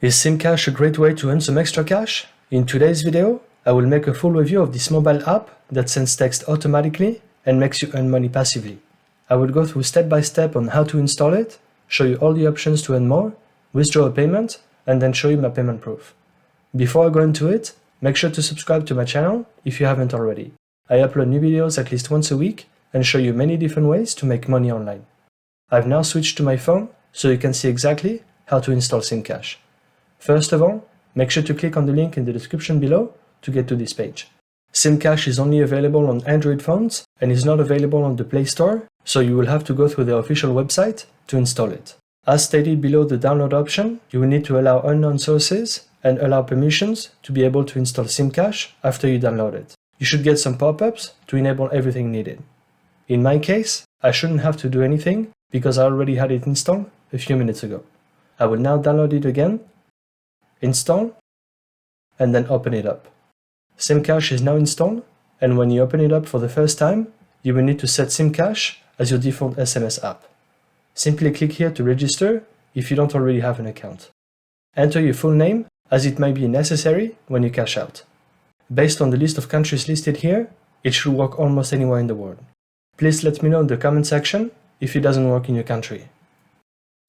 Is SimCash a great way to earn some extra cash? In today's video, I will make a full review of this mobile app that sends text automatically and makes you earn money passively. I will go through step by step on how to install it, show you all the options to earn more, withdraw a payment, and then show you my payment proof. Before I go into it, make sure to subscribe to my channel if you haven't already. I upload new videos at least once a week and show you many different ways to make money online. I've now switched to my phone so you can see exactly how to install SimCash. First of all, make sure to click on the link in the description below to get to this page. SimCash is only available on Android phones and is not available on the Play Store, so you will have to go through the official website to install it. As stated below the download option, you will need to allow unknown sources and allow permissions to be able to install SimCash after you download it. You should get some pop-ups to enable everything needed. In my case, I shouldn't have to do anything because I already had it installed a few minutes ago. I will now download it again, install, and then open it up. SimCash is now installed, and when you open it up for the first time, you will need to set SimCash as your default SMS app. Simply click here to register if you don't already have an account. Enter your full name, as it might be necessary when you cash out. Based on the list of countries listed here, it should work almost anywhere in the world. Please let me know in the comment section if it doesn't work in your country.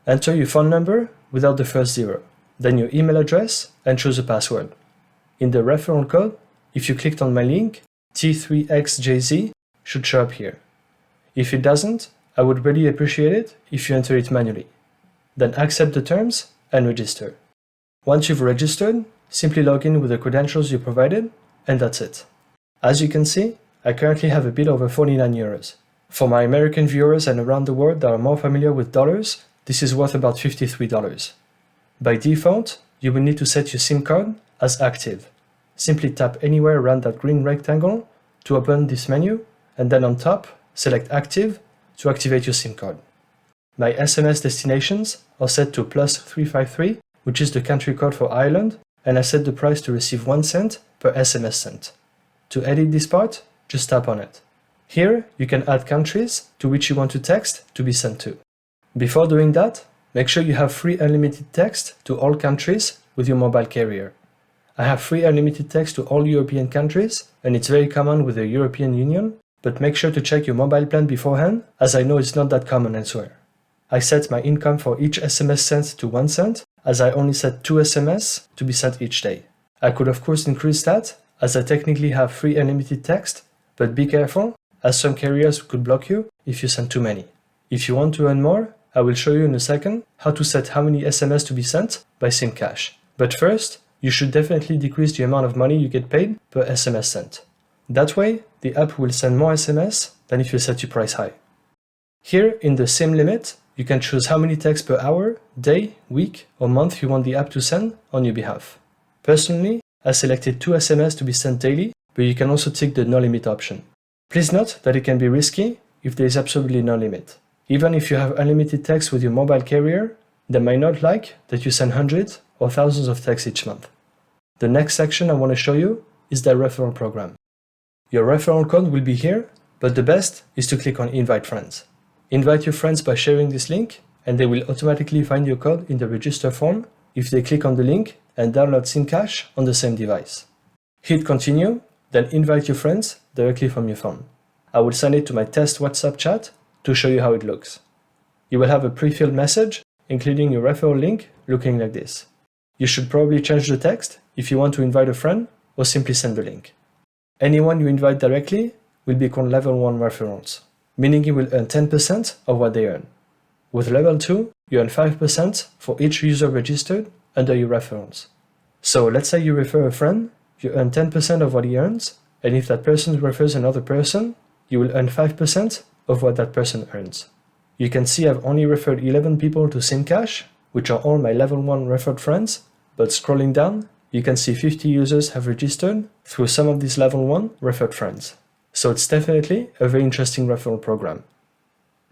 Enter your phone number without the first zero, then your email address and choose a password. In the referral code, if you clicked on my link, T3XJZ should show up here. If it doesn't, I would really appreciate it if you enter it manually. Then accept the terms and register. Once you've registered, simply log in with the credentials you provided, and that's it. As you can see, I currently have a bit over 49 euros. For my American viewers and around the world that are more familiar with dollars, this is worth about $53. By default, you will need to set your SIM card as active. Simply tap anywhere around that green rectangle to open this menu, and then on top, select Active to activate your SIM card. My SMS destinations are set to +353, which is the country code for Ireland, and I set the price to receive 1 cent per SMS sent. To edit this part, just tap on it. Here, you can add countries to which you want to text to be sent to. Before doing that, make sure you have free unlimited text to all countries with your mobile carrier. I have free unlimited text to all European countries, and it's very common with the European Union, but make sure to check your mobile plan beforehand, as I know it's not that common elsewhere. I set my income for each SMS sent to 1 cent, as I only set 2 SMS to be sent each day. I could of course increase that, as I technically have free unlimited text, but be careful, as some carriers could block you if you send too many. If you want to earn more, I will show you in a second how to set how many SMS to be sent by SimCash. But first, you should definitely decrease the amount of money you get paid per SMS sent. That way, the app will send more SMS than if you set your price high. Here, in the SIM limit, you can choose how many texts per hour, day, week, or month you want the app to send on your behalf. Personally, I selected 2 SMS to be sent daily, but you can also tick the no limit option. Please note that it can be risky if there is absolutely no limit. Even if you have unlimited text with your mobile carrier, they might not like that you send hundreds or thousands of texts each month. The next section I want to show you is the referral program. Your referral code will be here, but the best is to click on Invite Friends. Invite your friends by sharing this link, and they will automatically find your code in the register form if they click on the link and download SimCash on the same device. Hit Continue, then invite your friends directly from your phone. I will send it to my test WhatsApp chat to show you how it looks. You will have a pre-filled message, including your referral link, looking like this. You should probably change the text if you want to invite a friend, or simply send the link. Anyone you invite directly will be called level 1 referrals, meaning you will earn 10% of what they earn. With level 2, you earn 5% for each user registered under your referrals. So let's say you refer a friend, you earn 10% of what he earns, and if that person refers another person, you will earn 5% of what that person earns. You can see I've only referred 11 people to SimCash, which are all my level 1 referred friends, but scrolling down, you can see 50 users have registered through some of these level 1 referred friends. So it's definitely a very interesting referral program.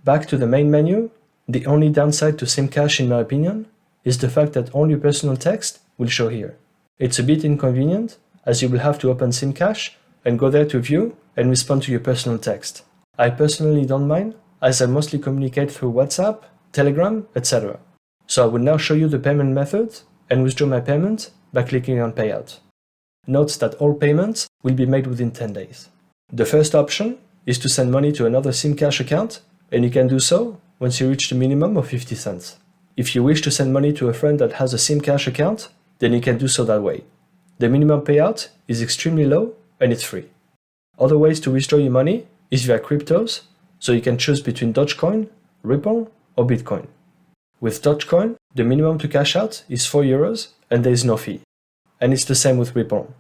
Back to the main menu, the only downside to SimCash in my opinion is the fact that all your personal text will show here. It's a bit inconvenient, as you will have to open SimCash and go there to view and respond to your personal text. I personally don't mind, as I mostly communicate through WhatsApp, Telegram, etc. So I will now show you the payment methods and withdraw my payment by clicking on Payout. Note that all payments will be made within 10 days. The first option is to send money to another SimCash account, and you can do so once you reach the minimum of 50 cents. If you wish to send money to a friend that has a SimCash account, then you can do so that way. The minimum payout is extremely low and it's free. Other ways to withdraw your money is via cryptos, so you can choose between Dogecoin, Ripple, or Bitcoin. With Dogecoin, the minimum to cash out is €4 and there is no fee. And it's the same with Ripple.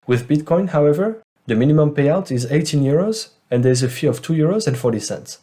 With Bitcoin, however, the minimum payout is €18 and there is a fee of €2.40.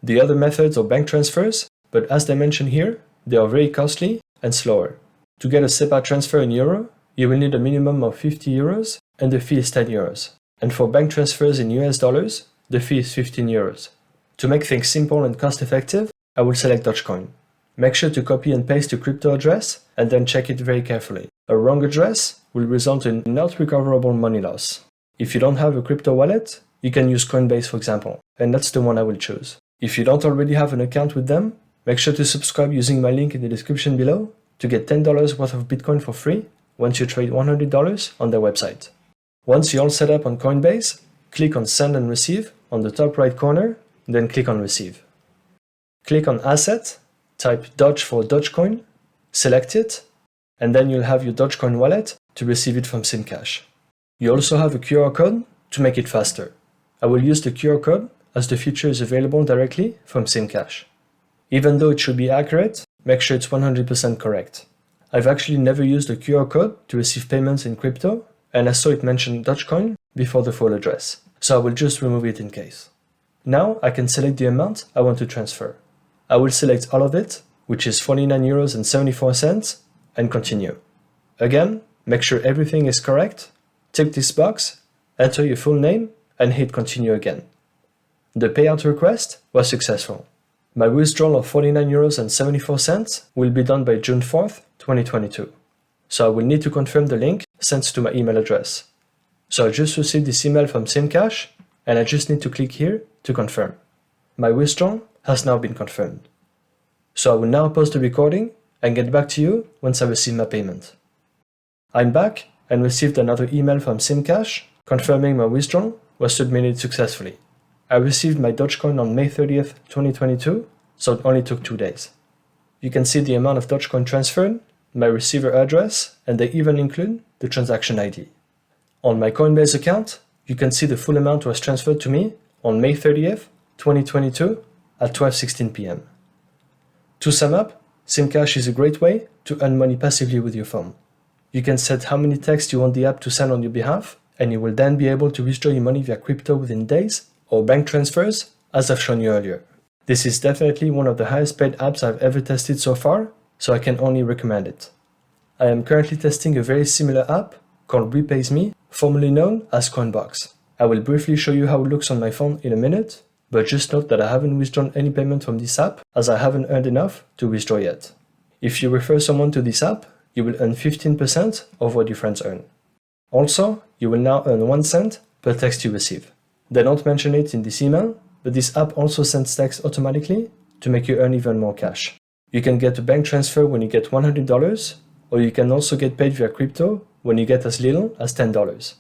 The other methods are bank transfers, but as they mention here, they are very costly and slower. To get a SEPA transfer in euro, you will need a minimum of €50 and the fee is €10. And for bank transfers in US dollars, the fee is €15. To make things simple and cost effective, I will select Dogecoin. Make sure to copy and paste your crypto address and then check it very carefully. A wrong address will result in not recoverable money loss. If you don't have a crypto wallet, you can use Coinbase for example, and that's the one I will choose. If you don't already have an account with them, make sure to subscribe using my link in the description below to get $10 worth of Bitcoin for free once you trade $100 on their website. Once you're all set up on Coinbase, click on Send and Receive on the top right corner, then click on Receive. Click on Asset, type Doge for Dogecoin, select it, and then you'll have your Dogecoin wallet to receive it from SimCash. You also have a QR code to make it faster. I will use the QR code as the feature is available directly from SimCash. Even though it should be accurate, make sure it's 100% correct. I've actually never used a QR code to receive payments in crypto, and I saw it mention Dogecoin before the full address, so I will just remove it in case. Now I can select the amount I want to transfer. I will select all of it, which is €49.74, and continue. Again, make sure everything is correct, tick this box, enter your full name, and hit continue again. The payout request was successful. My withdrawal of €49.74 will be done by June 4th, 2022. So I will need to confirm the link sent to my email address. So I just received this email from SimCash, and I just need to click here to confirm. My withdrawal has now been confirmed. So I will now pause the recording and get back to you once I receive my payment. I'm back and received another email from SimCash confirming my withdrawal was submitted successfully. I received my Dogecoin on May 30th, 2022, so it only took 2 days. You can see the amount of Dogecoin transferred, my receiver address, and they even include the transaction ID. On my Coinbase account, you can see the full amount was transferred to me on May 30th, 2022 at 12:16 p.m. To sum up, SimCash is a great way to earn money passively with your phone. You can set how many texts you want the app to send on your behalf, and you will then be able to withdraw your money via crypto within days or bank transfers, as I've shown you earlier. This is definitely one of the highest paid apps I've ever tested so far, so I can only recommend it. I am currently testing a very similar app called Repays Me, formerly known as Coinbox. I will briefly show you how it looks on my phone in a minute, but just note that I haven't withdrawn any payment from this app as I haven't earned enough to withdraw yet. If you refer someone to this app, you will earn 15% of what your friends earn. Also, you will now earn 1 cent per text you receive. They don't mention it in this email, but this app also sends text automatically to make you earn even more cash. You can get a bank transfer when you get $100, or you can also get paid via crypto when you get as little as $10.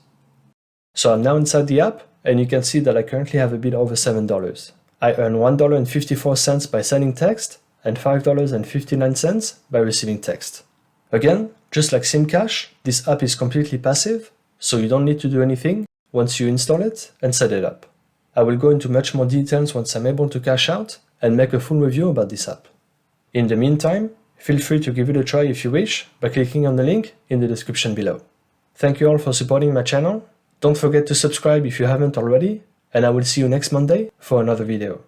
So I'm now inside the app, and you can see that I currently have a bit over $7. I earn $1.54 by sending text, and $5.59 by receiving text. Again, just like SimCash, this app is completely passive, so you don't need to do anything once you install it and set it up. I will go into much more details once I'm able to cash out and make a full review about this app. In the meantime, feel free to give it a try if you wish by clicking on the link in the description below. Thank you all for supporting my channel. Don't forget to subscribe if you haven't already, and I will see you next Monday for another video.